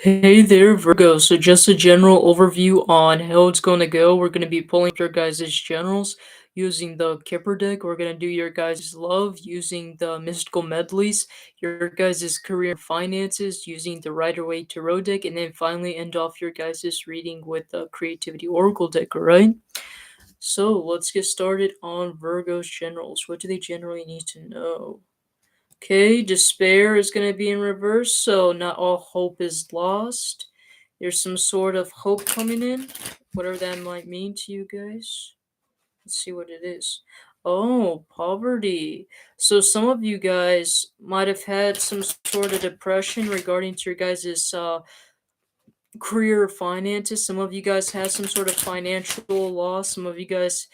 Hey there, Virgo. So just a general overview on how it's going to go. We're going to be pulling your guys' generals using the Kipper deck. We're going to do your guys' love using the mystical medleys, your guys' career and finances using the Rider-Waite Tarot deck, and then finally end off your guys' reading with the creativity oracle deck, alright? So let's get started on Virgo's generals. What do they generally need to know? Okay, despair is going to be in reverse, so not all hope is lost. There's some sort of hope coming in, whatever that might mean to you guys. Let's see what it is. Oh, poverty. So some of you guys might have had some sort of depression regarding to your guys' career or finances. Some of you guys had some sort of financial loss. Some of you guys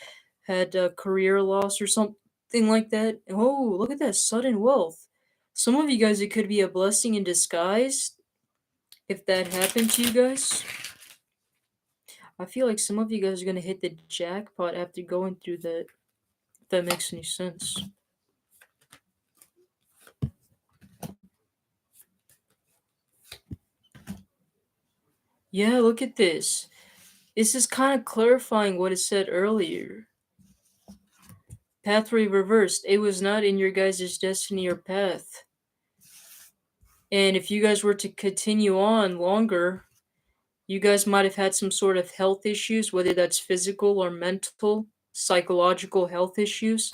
had career loss or something like that. Oh, look at that sudden wealth. Some of you guys, it could be a blessing in disguise if that happened to you guys. I feel like some of you guys are going to hit the jackpot after going through that, if that makes any sense. Yeah, look at this. This is kind of clarifying what it said earlier. Pathway reversed. It was not in your guys' destiny or path. And if you guys were to continue on longer, you guys might have had some sort of health issues, whether that's physical or mental, psychological health issues.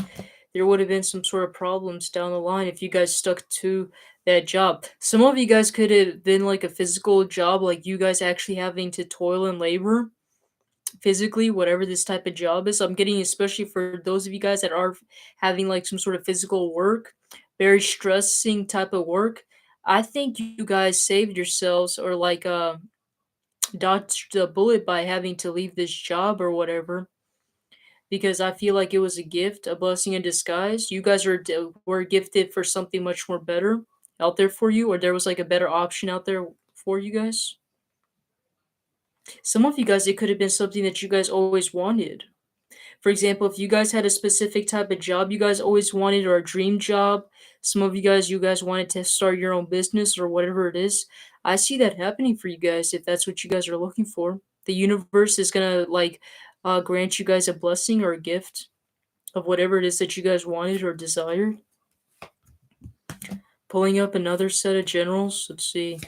There would have been some sort of problems down the line if you guys stuck to that job. Some of you guys could have been like a physical job, like you guys actually having to toil and labor physically, whatever this type of job is. I'm getting, especially for those of you guys that are having like some sort of physical work, very stressing type of work. I think you guys saved yourselves or like dodged the bullet by having to leave this job or whatever, because I feel like it was a gift, a blessing in disguise. You guys were gifted for something much more better out there for you, or there was like a better option out there for you guys. Some of you guys, it could have been something that you guys always wanted. For example, if you guys had a specific type of job you guys always wanted or a dream job, some of you guys wanted to start your own business or whatever it is. I see that happening for you guys if that's what you guys are looking for. The universe is gonna like grant you guys a blessing or a gift of whatever it is that you guys wanted or desired. Pulling up another set of generals. Let's see.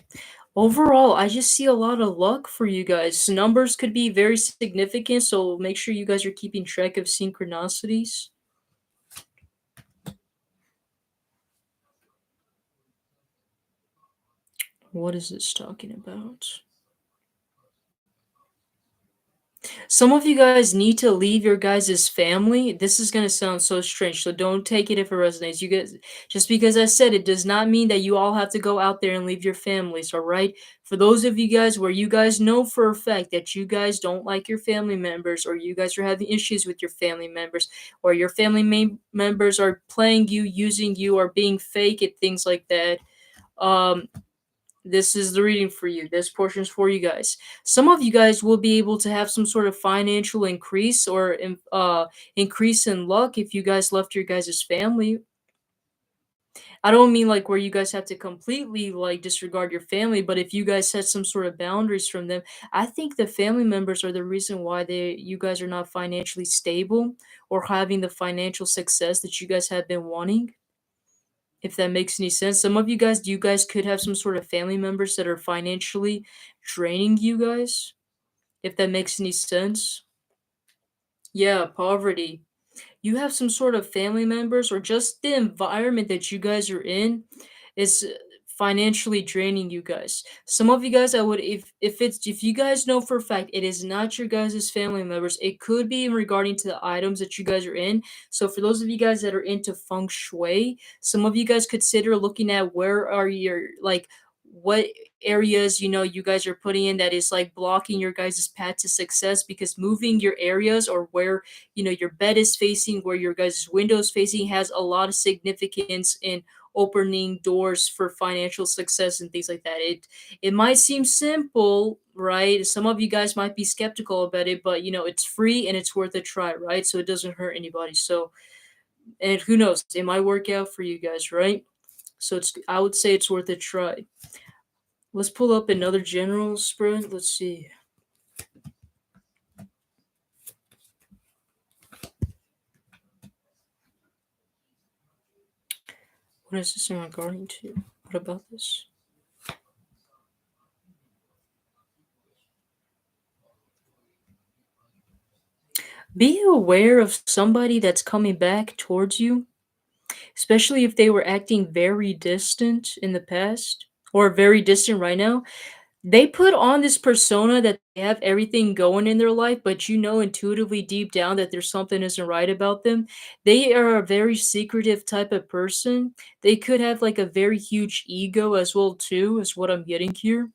Overall, I just see a lot of luck for you guys. Numbers could be very significant, so make sure you guys are keeping track of synchronicities. What is this talking about? Some of you guys need to leave your guys' family. This is gonna sound so strange, so don't take it if it resonates. You guys, just because I said it does not mean that you all have to go out there and leave your families, all right? For those of you guys where you guys know for a fact that you guys don't like your family members, or you guys are having issues with your family members, or your family members are playing you, using you, or being fake and things like that. Um, this is the reading for you. This portion is for you guys. Some of you guys will be able to have some sort of financial increase or increase in luck if you guys left your guys' family. I don't mean like where you guys have to completely like disregard your family, but if you guys set some sort of boundaries from them, I think the family members are the reason why you guys are not financially stable or having the financial success that you guys have been wanting. If that makes any sense. Some of you guys could have some sort of family members that are financially draining you guys, if that makes any sense. Yeah, poverty. You have some sort of family members or just the environment that you guys are in is financially draining you guys. Some of you guys, I would, if you guys know for a fact it is not your guys' family members, it could be in regarding to the items that you guys are in. So for those of you guys that are into feng shui, some of you guys consider looking at where are your like what areas you guys are putting in that is like blocking your guys' path to success, because moving your areas or where your bed is facing, where your guys' windows facing, has a lot of significance in opening doors for financial success and things like that. It might seem simple, right? Some of you guys might be skeptical about it, but it's free and it's worth a try, right? So it doesn't hurt anybody. So, and who knows, it might work out for you guys, right? So I would say it's worth a try. Let's pull up another general spread. Let's see. What is this in regarding to? What about this? Be aware of somebody that's coming back towards you, especially if they were acting very distant in the past or very distant right now. They put on this persona that they have everything going in their life, but you know intuitively deep down that there's something isn't right about them. They are a very secretive type of person. They could have like a very huge ego as well too, is what I'm getting here.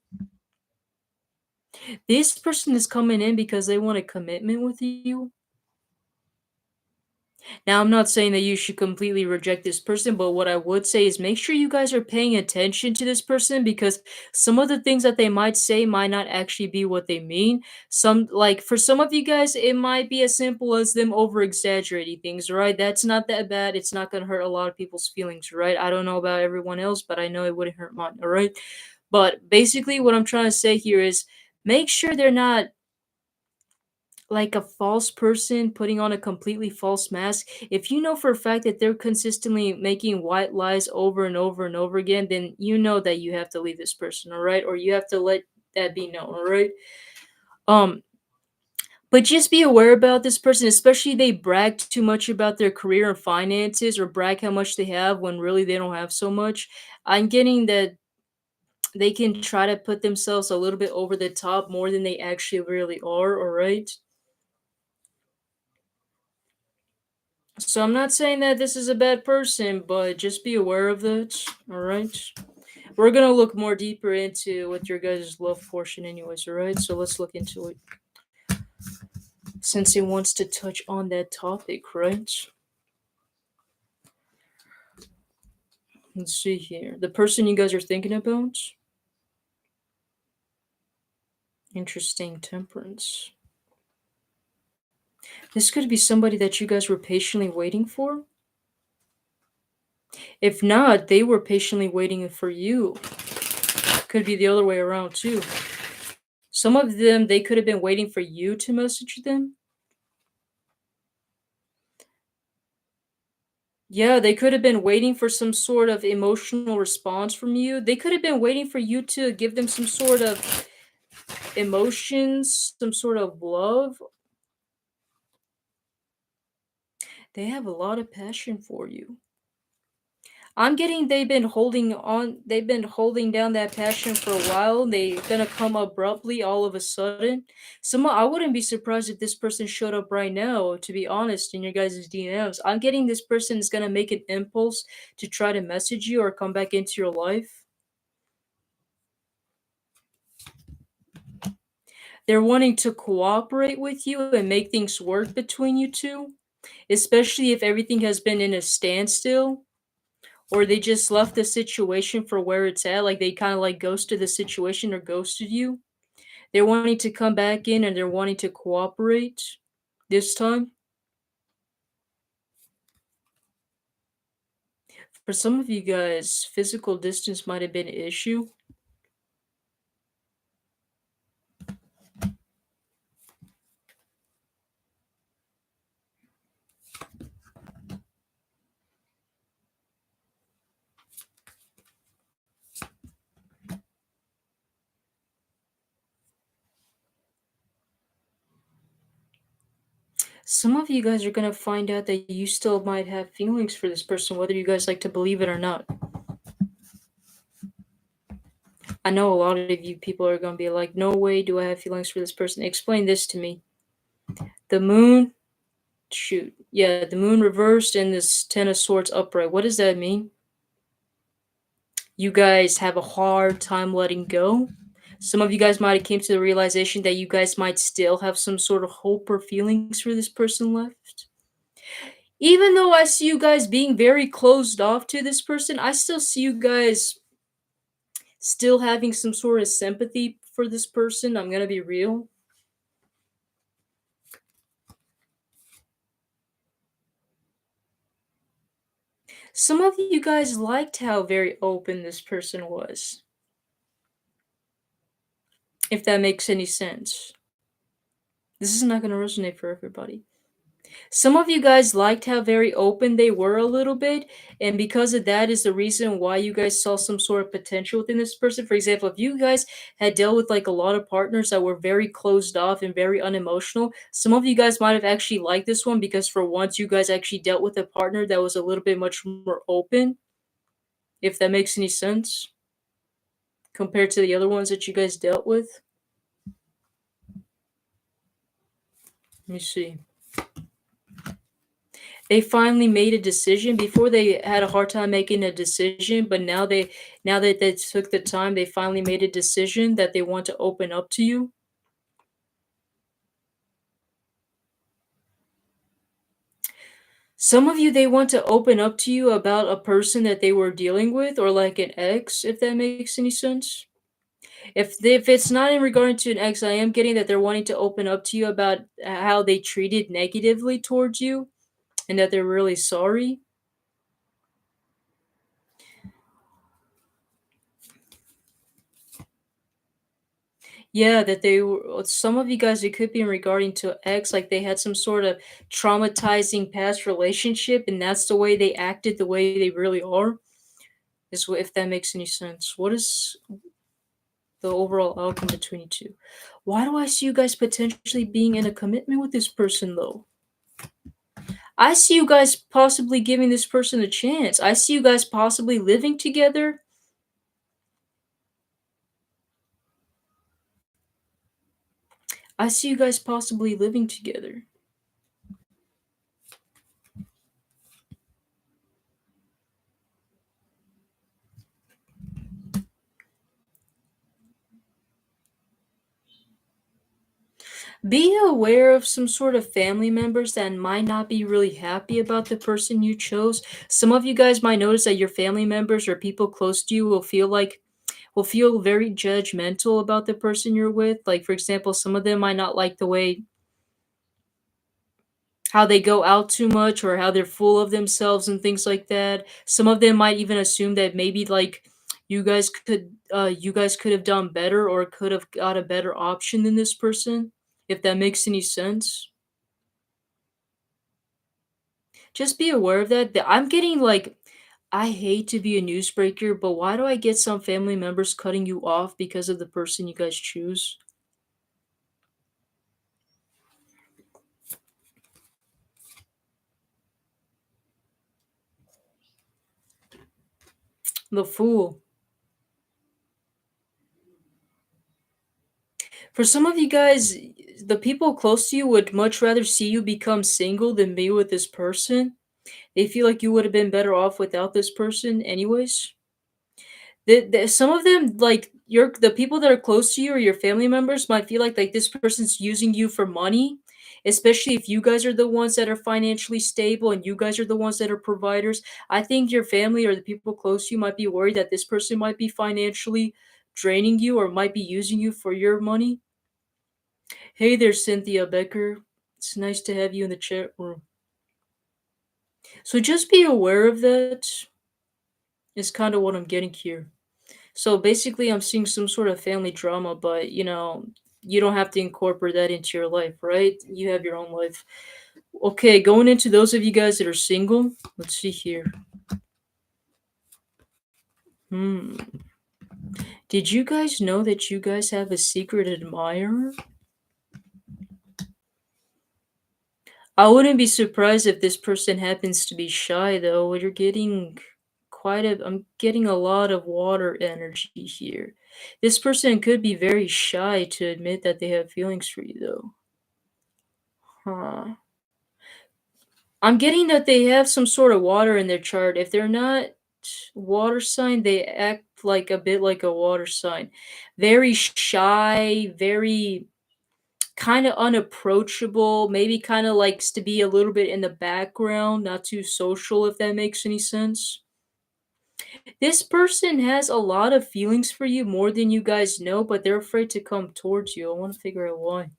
This person is coming in because they want a commitment with you. Now, I'm not saying that you should completely reject this person, but what I would say is make sure you guys are paying attention to this person because some of the things that they might say might not actually be what they mean. Some, like for some of you guys, it might be as simple as them over exaggerating things, right? That's not that bad. It's not going to hurt a lot of people's feelings, right? I don't know about everyone else, but I know it wouldn't hurt mine, all right? But basically, what I'm trying to say here is make sure they're not like a false person putting on a completely false mask. If you know for a fact that they're consistently making white lies over and over and over again, then you know that you have to leave this person, all right? Or you have to let that be known, all right? Um, but just be aware about this person, especially they brag too much about their career and finances or brag how much they have when really they don't have so much. I'm getting that they can try to put themselves a little bit over the top more than they actually really are, all right? So I'm not saying that this is a bad person, but just be aware of that. All right. We're gonna look more deeper into what your guys' love portion, anyways. All right. So let's look into it since it wants to touch on that topic, right? Let's see here. The person you guys are thinking about. Interesting temperance. This could be somebody that you guys were patiently waiting for. If not, they were patiently waiting for you. Could be the other way around too. Some of them, they could have been waiting for you to message them. Yeah, they could have been waiting for some sort of emotional response from you. They could have been waiting for you to give them some sort of emotions, some sort of love. They have a lot of passion for you. I'm getting they've been holding down that passion for a while. They gonna come abruptly all of a sudden. I wouldn't be surprised if this person showed up right now, to be honest, in your guys' DMs. I'm getting this person is gonna make an impulse to try to message you or come back into your life. They're wanting to cooperate with you and make things work between you two, especially if everything has been in a standstill or they just left the situation for where it's at, like they kind of like ghosted the situation or ghosted you. They're wanting to come back in and they're wanting to cooperate this time. For some of you guys, physical distance might have been an issue. Some of you guys are going to find out that you still might have feelings for this person, whether you guys like to believe it or not. I know a lot of you people are going to be like, no way do I have feelings for this person. Explain this to me. The moon, shoot. Yeah, the moon reversed and this Ten of Swords upright. What does that mean? You guys have a hard time letting go. Some of you guys might have came to the realization that you guys might still have some sort of hope or feelings for this person left. Even though I see you guys being very closed off to this person, I still see you guys still having some sort of sympathy for this person. I'm gonna be real. Some of you guys liked how very open this person was. if that makes any sense. This is not going to resonate for everybody. Some of you guys liked how very open they were a little bit, and because of that is the reason why you guys saw some sort of potential within this person. For example, if you guys had dealt with like a lot of partners that were very closed off and very unemotional, some of you guys might have actually liked this one because for once you guys actually dealt with a partner that was a little bit much more open, if that makes any sense, compared to the other ones that you guys dealt with. Let me see. They finally made a decision. Before they had a hard time making a decision, but now that they took the time, they finally made a decision that they want to open up to you. Some of you, they want to open up to you about a person that they were dealing with or like an ex, if that makes any sense. If it's not in regard to an ex, I am getting that they're wanting to open up to you about how they treated negatively towards you and that they're really sorry. Yeah, that they were some of you guys, it could be in regarding to ex, like they had some sort of traumatizing past relationship, and that's the way they acted, the way they really are. Is what if that makes any sense. What is the overall outcome between you two? Why do I see you guys potentially being in a commitment with this person though? I see you guys possibly giving this person a chance. I see you guys possibly living together. I see you guys possibly living together. Be aware of some sort of family members that might not be really happy about the person you chose. Some of you guys might notice that your family members or people close to you will feel very judgmental about the person you're with. Like for example, some of them might not like the way how they go out too much or how they're full of themselves and things like that. Some of them might even assume that maybe like you guys could have done better or could have got a better option than this person, if that makes any sense. Just be aware of that. I'm getting like I hate to be a newsbreaker, but why do I get some family members cutting you off because of the person you guys choose? The fool. For some of you guys, the people close to you would much rather see you become single than be with this person. They feel like you would have been better off without this person anyways. Some of them, like the people that are close to you or your family members, might feel like this person's using you for money, especially if you guys are the ones that are financially stable and you guys are the ones that are providers. I think your family or the people close to you might be worried that this person might be financially draining you or might be using you for your money. Hey there, Cynthia Becker. It's nice to have you in the chat room. So just be aware of that, is kind of what I'm getting here. So basically, I'm seeing some sort of family drama, but you don't have to incorporate that into your life, right? You have your own life. Okay, going into those of you guys that are single, let's see here. Hmm. Did you guys know that you guys have a secret admirer? I wouldn't be surprised if this person happens to be shy, though. You're getting I'm getting a lot of water energy here. This person could be very shy to admit that they have feelings for you, though. Huh. I'm getting that they have some sort of water in their chart. If they're not water sign, they act like a bit like a water sign. Very shy, very kind of unapproachable, maybe kind of likes to be a little bit in the background, not too social, if that makes any sense. This person has a lot of feelings for you more than you guys know, but they're afraid to come towards you. I want to figure out why.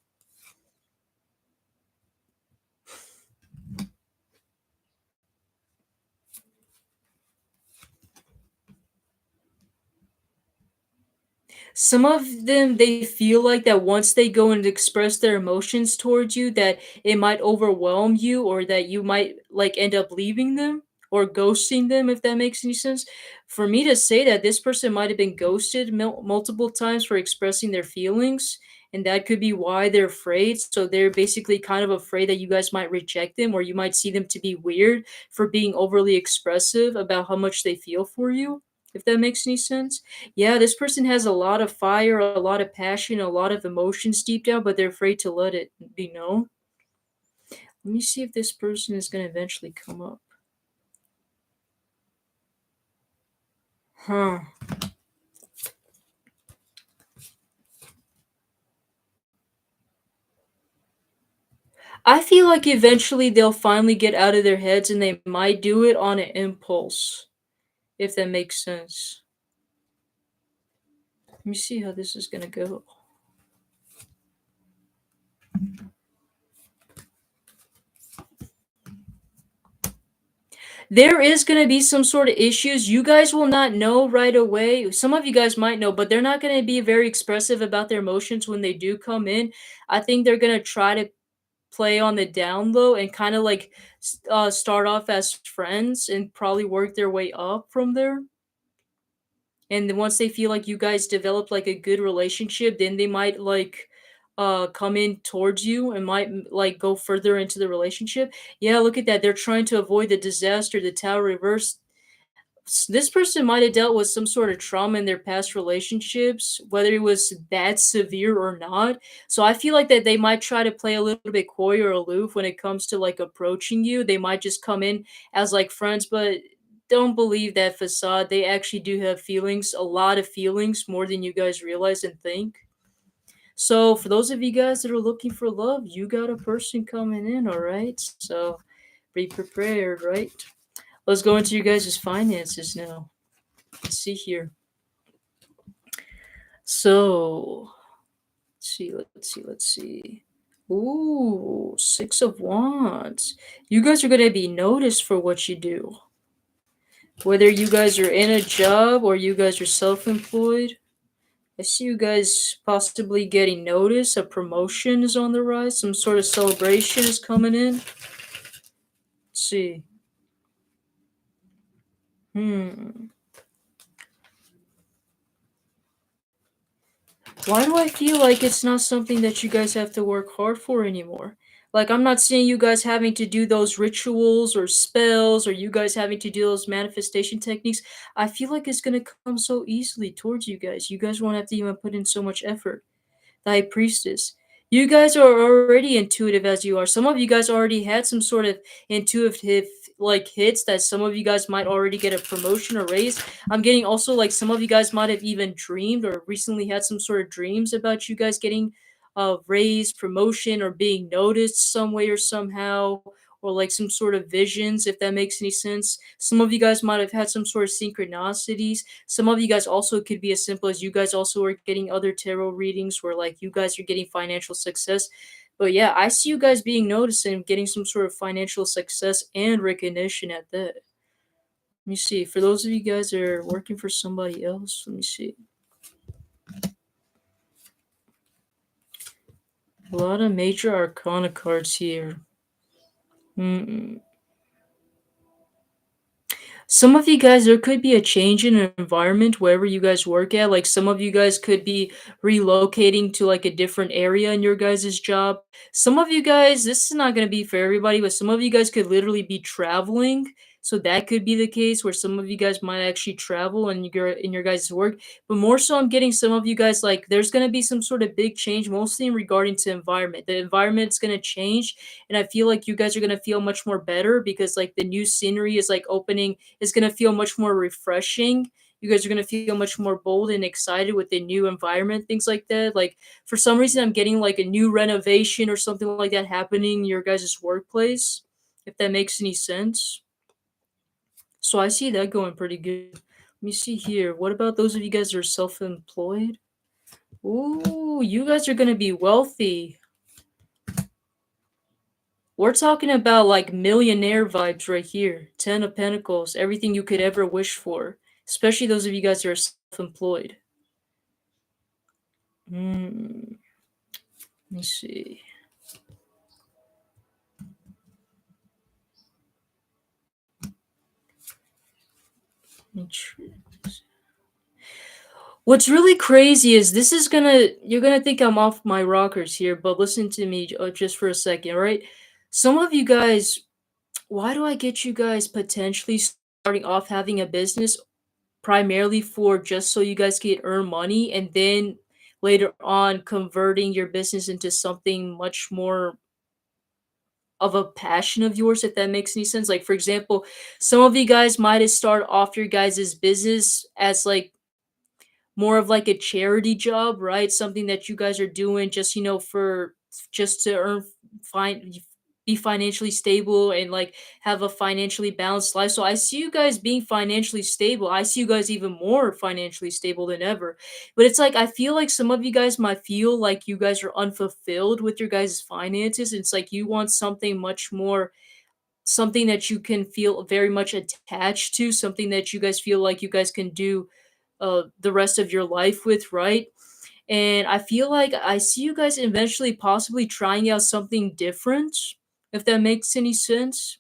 Some of them, they feel like that once they go and express their emotions towards you, that it might overwhelm you or that you might like end up leaving them or ghosting them, if that makes any sense. For me to say that this person might have been ghosted multiple times for expressing their feelings, and that could be why they're afraid. So they're basically kind of afraid that you guys might reject them or you might see them to be weird for being overly expressive about how much they feel for you, if that makes any sense. Yeah, this person has a lot of fire, a lot of passion, a lot of emotions deep down, but they're afraid to let it be known. Let me see if this person is going to eventually come up. Huh. I feel like eventually they'll finally get out of their heads and they might do it on an impulse, if that makes sense. Let me see how this is going to go. There is gonna be some sort of issues. You guys will not know right away. Some of you guys might know, but they're not gonna be very expressive about their emotions when they do come in. I think they're gonna try to play on the down low and kind of like start off as friends and probably work their way up from there. And then once they feel like you guys develop like a good relationship, then they might like come in towards you and might like go further into the relationship. Yeah, look at that. They're trying to avoid the disaster, the tower reverse. This person might have dealt with some sort of trauma in their past relationships, whether it was that severe or not. So I feel like that they might try to play a little bit coy or aloof when it comes to like approaching you. They might just come in as like friends, but don't believe that facade. They actually do have feelings, a lot of feelings, more than you guys realize and think. So for those of you guys that are looking for love, you got a person coming in, all right? So be prepared, right? Let's go into you guys' finances now. Let's see here. So, let's see. Ooh, Six of Wands. You guys are going to be noticed for what you do. Whether you guys are in a job or you guys are self employed, I see you guys possibly getting noticed. A promotion is on the rise. Some sort of celebration is coming in. Let's see. Hmm. Why do I feel like it's not something that you guys have to work hard for anymore? Like, I'm not seeing you guys having to do those rituals or spells or you guys having to do those manifestation techniques. I feel like it's going to come so easily towards you guys. You guys won't have to even put in so much effort. The High Priestess. You guys are already intuitive as you are. Some of you guys already had some sort of intuitive like hits that some of you guys might already get a promotion or raise. I'm getting also like some of you guys might have even dreamed or recently had some sort of dreams about you guys getting a raise, promotion, or being noticed some way or somehow, or like some sort of visions, if that makes any sense. Some of you guys might have had some sort of synchronicities. Some of you guys also could be as simple as you guys also are getting other tarot readings where like you guys are getting financial success. But yeah, I see you guys being noticed and getting some sort of financial success and recognition at that. Let me see. For those of you guys that are working for somebody else, let me see. A lot of major arcana cards here. Mm-mm. Some of you guys, there could be a change in environment wherever you guys work at. Like some of you guys could be relocating to like a different area in your guys' job. Some of you guys, this is not going to be for everybody, but some of you guys could literally be traveling. So that could be the case where some of you guys might actually travel in your guys' work. But more so, I'm getting some of you guys like there's going to be some sort of big change, mostly in regarding to environment. The environment's going to change, and I feel like you guys are going to feel much more better because like the new scenery is like opening is going to feel much more refreshing. You guys are going to feel much more bold and excited with the new environment, things like that. Like for some reason, I'm getting like a new renovation or something like that happening in your guys' workplace, if that makes any sense. So I see that going pretty good. Let me see here. What about those of you guys that are self employed? Ooh, you guys are going to be wealthy. We're talking about like millionaire vibes right here. 10 of Pentacles, everything you could ever wish for, especially those of you guys that are self employed. Mm, let me see. Let me What's really crazy is this is gonna you're gonna think I'm off my rockers here, but listen to me just for a second, all right? Some of you guys, why do I get you guys potentially starting off having a business primarily for just so you guys can earn money and then later on converting your business into something much more of a passion of yours, if that makes any sense? Like, for example, some of you guys might have started off your guys' business as like more of like a charity job, right? Something that you guys are doing just, for just to earn fine be financially stable and like have a financially balanced life. So I see you guys being financially stable. I see you guys even more financially stable than ever. But it's like I feel like some of you guys might feel like you guys are unfulfilled with your guys' finances. It's like you want something much more, something that you can feel very much attached to, something that you guys feel like you guys can do the rest of your life with, right? And I feel like I see you guys eventually possibly trying out something different, if that makes any sense.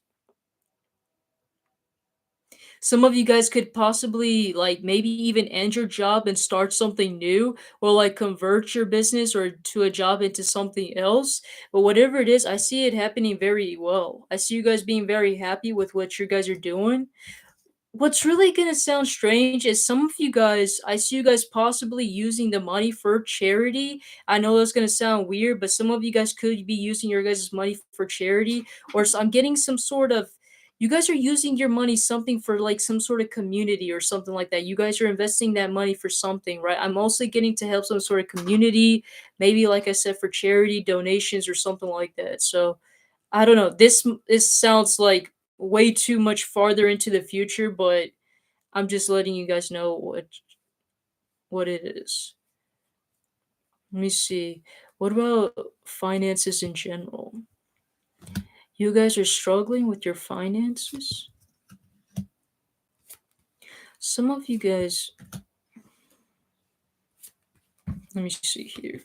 Some of you guys could possibly like maybe even end your job and start something new, or like convert your business or to a job into something else. But whatever it is, I see it happening very well. I see you guys being very happy with what you guys are doing. What's really gonna sound strange is some of you guys, I see you guys possibly using the money for charity. I know that's gonna sound weird, but some of you guys could be using your guys' money for charity, or I'm getting some sort of. You guys are using your money something for like some sort of community or something like that. You guys are investing that money for something, right? I'm also getting to help some sort of community, maybe like I said, for charity donations or something like that. So I don't know. This sounds like way too much farther into the future, but I'm just letting you guys know what it is. Let me see. What about finances in general? You guys are struggling with your finances? Some of you guys, let me see here.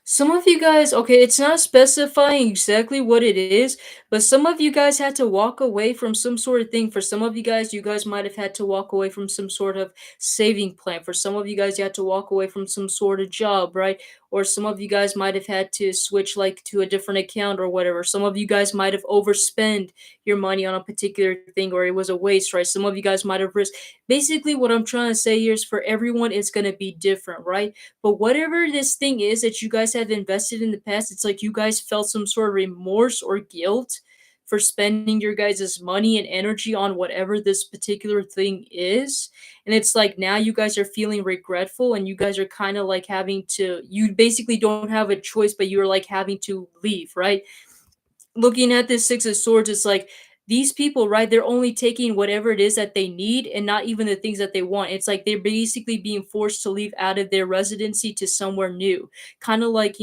Some of you guys, okay, it's not specifying exactly what it is, but some of you guys had to walk away from some sort of thing. For some of you guys might have had to walk away from some sort of saving plan. For some of you guys, you had to walk away from some sort of job, right? Or some of you guys might have had to switch like to a different account or whatever. Some of you guys might have overspent your money on a particular thing or it was a waste, right? Some of you guys might have risked. Basically, what I'm trying to say here is for everyone, it's going to be different, right? But whatever this thing is that you guys have invested in the past, it's like you guys felt some sort of remorse or guilt for spending your guys' money and energy on whatever this particular thing is. And it's like now you guys are feeling regretful and you guys are kind of like having to, you basically don't have a choice, but you're like having to leave, right? Looking at this Six of Swords, it's like these people, right? They're only taking whatever it is that they need and not even the things that they want. It's like they're basically being forced to leave out of their residency to somewhere new. Kind of like,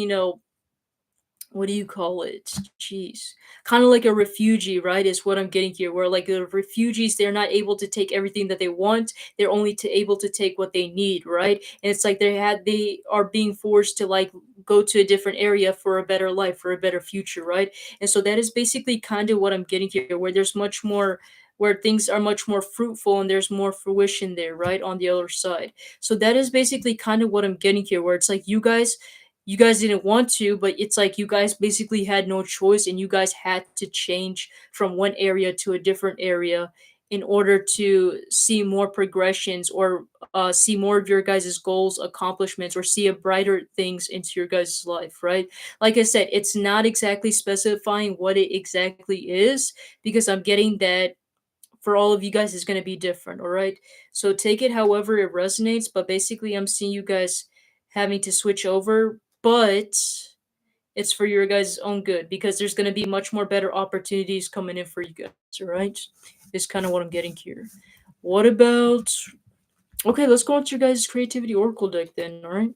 what do you call it? Jeez. Kind of like a refugee, right? Is what I'm getting here. Where like the refugees, they're not able to take everything that they want. They're only able to take what they need, right? And it's like they are being forced to like go to a different area for a better life, for a better future, right? And so that is basically kind of what I'm getting here, where there's much more where things are much more fruitful and there's more fruition there, right? On the other side. So that is basically kind of what I'm getting here, where it's like you guys didn't want to, but it's like you guys basically had no choice and you guys had to change from one area to a different area in order to see more progressions or see more of your guys' goals, accomplishments, or see a brighter things into your guys' life, right? Like I said, it's not exactly specifying what it exactly is because I'm getting that for all of you guys is going to be different, all right? So take it however it resonates, but basically I'm seeing you guys having to switch over, but it's for your guys' own good because there's going to be much more better opportunities coming in for you guys, all right? Is kind of what I'm getting here. What about Okay, let's go on to your guys' creativity oracle deck then, all right?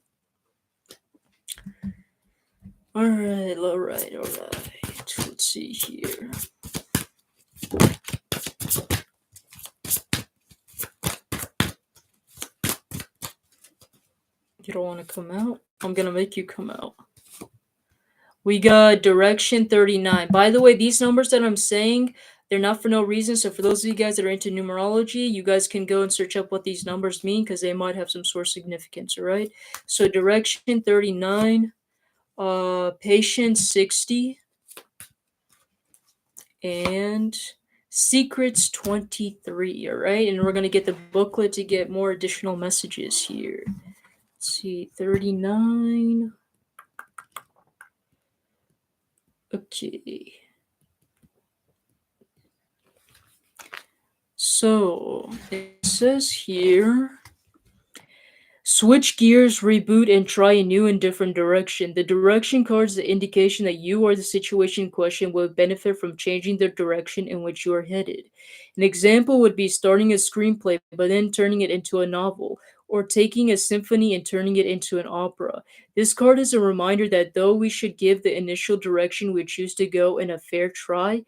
All right, all right, all right. Let's see here. You don't want to come out? I'm gonna make you come out. We got direction 39. By the way, these numbers that I'm saying, they're not for no reason. So for those of you guys that are into numerology, you guys can go and search up what these numbers mean because they might have some sort of significance, all right? So direction 39, patience 60, and secrets 23, all right? And we're gonna get the booklet to get more additional messages here. Let's see, 39. Okay. So it says here, switch gears, reboot, and try a new and different direction. The direction card is the indication that you or the situation in question will benefit from changing the direction in which you are headed. An example would be starting a screenplay but then turning it into a novel, or taking a symphony and turning it into an opera. This card is a reminder that though we should give the initial direction we choose to go in a fair try,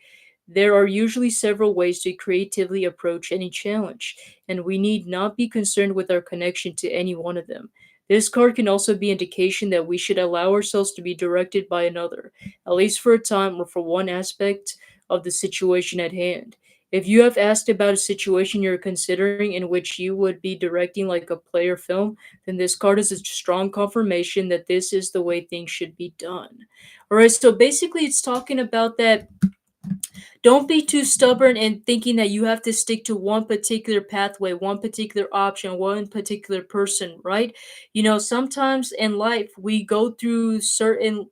there are usually several ways to creatively approach any challenge, and we need not be concerned with our connection to any one of them. This card can also be indication that we should allow ourselves to be directed by another, at least for a time or for one aspect of the situation at hand. If you have asked about a situation you're considering in which you would be directing like a play or film, then this card is a strong confirmation that this is the way things should be done. Alright, so basically it's talking about that don't be too stubborn in thinking that you have to stick to one particular pathway, one particular option, one particular person, right? You know, sometimes in life we go through a certain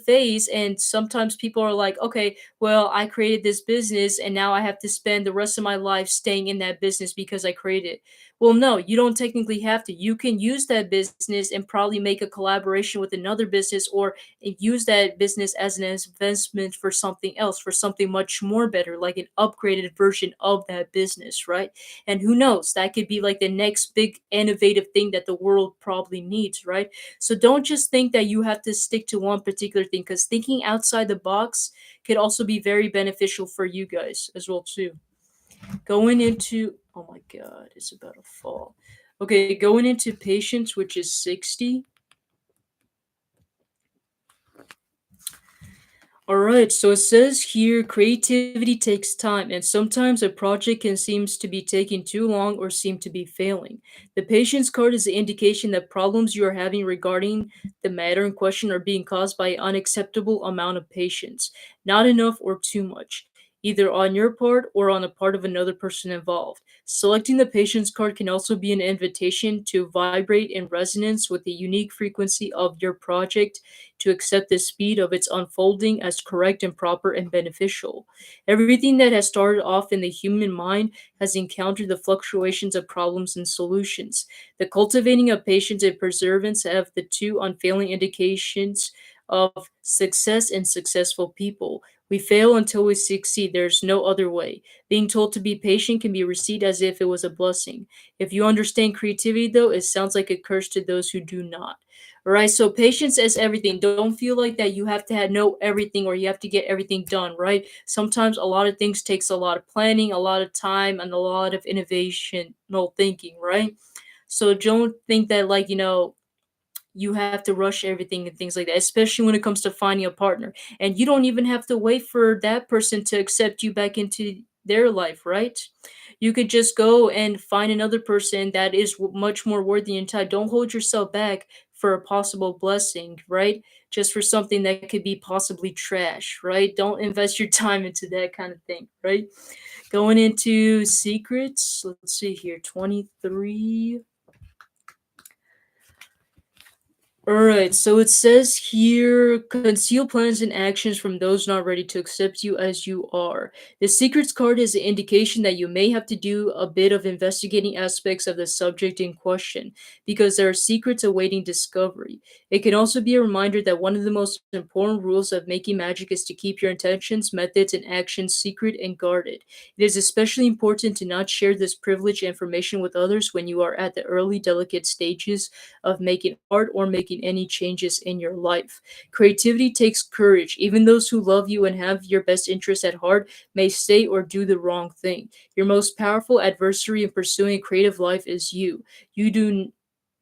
phase, and sometimes people are like, "Okay, well, I created this business and now I have to spend the rest of my life staying in that business because I created it." Well, no, you don't technically have to. You can use that business and probably make a collaboration with another business, or and use that business as an investment for something else, for something much more better, like an upgraded version of that business, right? And who knows, that could be like the next big innovative thing that the world probably needs, right? So don't just think that you have to stick to one particular thing, because thinking outside the box could also be very beneficial for you guys as well too. Going into, oh my god, it's about to fall. Okay, going into patience, which is 60. All right, so it says here creativity takes time, and sometimes a project can seems to be taking too long or seem to be failing. The patience card is the indication that problems you are having regarding the matter in question are being caused by an unacceptable amount of patience, not enough or too much, either on your part or on the part of another person involved. Selecting the patience card can also be an invitation to vibrate in resonance with the unique frequency of your project, to accept the speed of its unfolding as correct and proper and beneficial. Everything that has started off in the human mind has encountered the fluctuations of problems and solutions. The cultivating of patience and perseverance have the two unfailing indications of success and successful people. We fail until we succeed. There's no other way. Being told to be patient can be received as if it was a blessing. If you understand creativity, though, it sounds like a curse to those who do not. All right, so patience is everything. Don't feel like that you have to know everything or you have to get everything done, right? Sometimes a lot of things takes a lot of planning, a lot of time, and a lot of innovational thinking, right? So don't think that you have to rush everything and things like that, especially when it comes to finding a partner. And you don't even have to wait for that person to accept you back into their life, right? You could just go and find another person that is much more worthy in time. Don't hold yourself back for a possible blessing, right? Just for something that could be possibly trash, right? Don't invest your time into that kind of thing, right? Going into secrets, let's see here, 23. Alright, so it says here conceal plans and actions from those not ready to accept you as you are. The secrets card is an indication that you may have to do a bit of investigating aspects of the subject in question, because there are secrets awaiting discovery. It can also be a reminder that one of the most important rules of making magic is to keep your intentions, methods, and actions secret and guarded. It is especially important to not share this privileged information with others when you are at the early delicate stages of making art or making any changes in your life. Creativity takes courage. Even those who love you and have your best interests at heart may say or do the wrong thing. Your most powerful adversary in pursuing a creative life is you. You do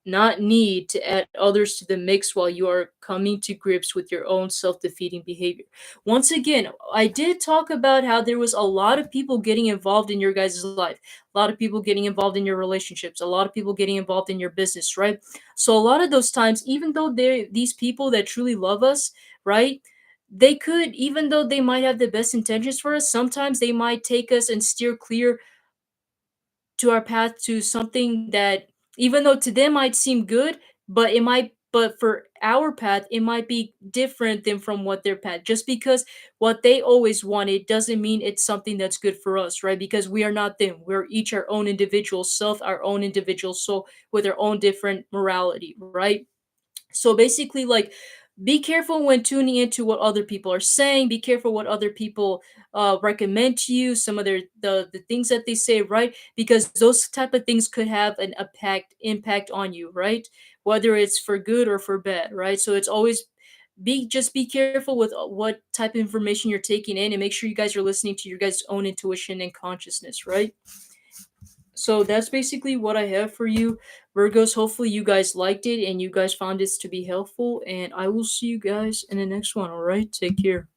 not need to add others to the mix while you are coming to grips with your own self-defeating behavior. Once again, I did talk about how there was a lot of people getting involved in your guys' life, a lot of people getting involved in your relationships, a lot of people getting involved in your business, right? So a lot of those times, even though they're these people that truly love us, right? They could, even though they might have the best intentions for us, sometimes they might take us and steer clear to our path to something that, even though to them might seem good, but for our path it might be different than from what their path. Just because what they always wanted doesn't mean it's something that's good for us, right? Because we are not them. We're each our own individual self, our own individual soul with our own different morality, right? So basically, like, be careful when tuning into what other people are saying. Be careful what other people recommend to you. Some of the things that they say, right? Because those type of things could have an impact on you, right? Whether it's for good or for bad, right? So it's always be careful with what type of information you're taking in, and make sure you guys are listening to your guys' own intuition and consciousness, right? So that's basically what I have for you, Virgos. Hopefully, you guys liked it and you guys found this to be helpful. And I will see you guys in the next one. All right, take care.